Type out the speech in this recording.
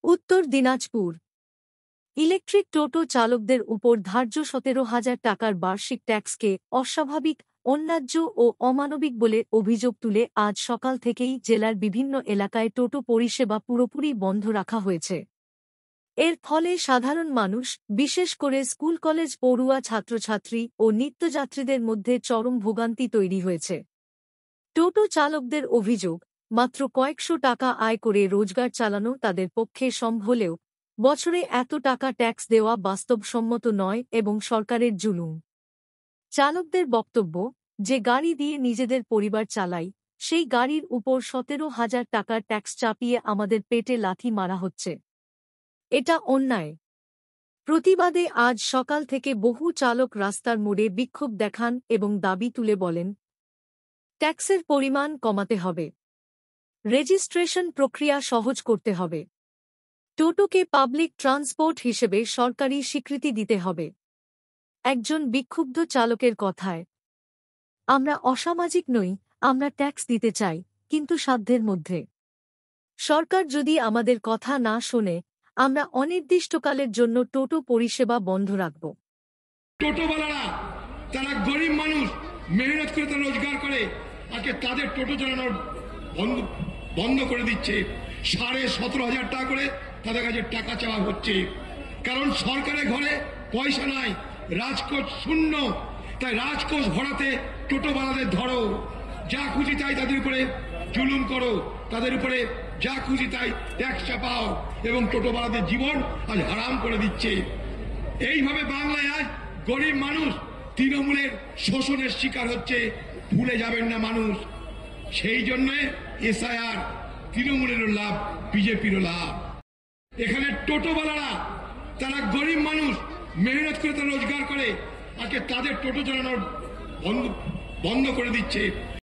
উত্তর দিনাজপুর। ইলেকট্রিক টোটো চালকদের উপর ধার্য ১৭,০০০ টাকার বার্ষিক ট্যাক্সকে অস্বাভাবিক, অন্যায্য ও অমানবিক বলে অভিযোগ তুলে আজ সকাল থেকেই জেলার বিভিন্ন এলাকায় টোটো পরিষেবা পুরোপুরি বন্ধ রাখা হয়েছে। এর ফলে সাধারণ মানুষ, বিশেষ করে স্কুল কলেজ পড়ুয়া ছাত্রছাত্রী ও নিত্যযাত্রীদের মধ্যে চরম ভোগান্তি তৈরি হয়েছে। টোটো চালকদের অভিযোগ, মাত্র কয়েকশো টাকা আয় করে রোজগার চালানো তাদের পক্ষে সম্ভব হলেও বছরে এত টাকা ট্যাক্স দেওয়া বাস্তবসম্মত নয় এবং সরকারের জুলুম। চালকদের বক্তব্য, যে গাড়ি দিয়ে নিজেদের পরিবার চালাই, সেই গাড়ির উপর ১৭,০০০ টাকার ট্যাক্স চাপিয়ে আমাদের পেটে লাথি মারা হচ্ছে। এটা অন্যায়। প্রতিবাদে আজ সকাল থেকে বহু চালক রাস্তার মোড়ে বিক্ষোভ দেখান এবং দাবি তুলে বলেন, ট্যাক্সের পরিমাণ কমাতে হবে, রেজিস্ট্রেশন প্রক্রিয়া সহজ করতে হবে, টোটোকে পাবলিক ট্রান্সপোর্ট হিসেবে সরকারি স্বীকৃতি দিতে হবে। একজন বিক্ষুব্ধ চালকের কথায়, আমরা অসামাজিক নই, আমরা ট্যাক্স দিতে চাই, কিন্তু সাধ্যের মধ্যে। সরকার যদি আমাদের কথা না শোনে, আমরা অনির্দিষ্টকালের জন্য টোটো পরিষেবা বন্ধ রাখব। টোটোওয়ালারা তারা গরিব মানুষ, মেহনত করে তারা রোজগার করে, আজকে তাদের টোটো চালানোর বন্ধ করে দিচ্ছে। ১৭,৫০০ টাকা করে তাদের কাছে টাকা চাওয়া হচ্ছে, কারণ সরকারের ঘরে পয়সা নাই, রাজকোষ শূন্য। তাই রাজকোষ ভরাতে টোটোওয়ালাদের ধরো, যা খুশি তাই তাদের উপরে জুলুম করো, তাদের উপরে যা খুশি তাই ট্যাক্স চাপাও এবং টোটোওয়ালাদের জীবন আজ হারাম করে দিচ্ছে। এইভাবে বাংলায় আজ গরিব মানুষ তৃণমূলের শোষণের শিকার হচ্ছে, ভুলে যাবেন না মানুষ। সেই জন্য এসআইআর তৃণমূলেরও লাভ, বিজেপিরও লাভ। এখানে টোটোওয়ালারা তারা গরিব মানুষ, মেহনত করে তারা রোজগার করে, আজকে তাদের টোটো চালানোর বন্ধ করে দিচ্ছে।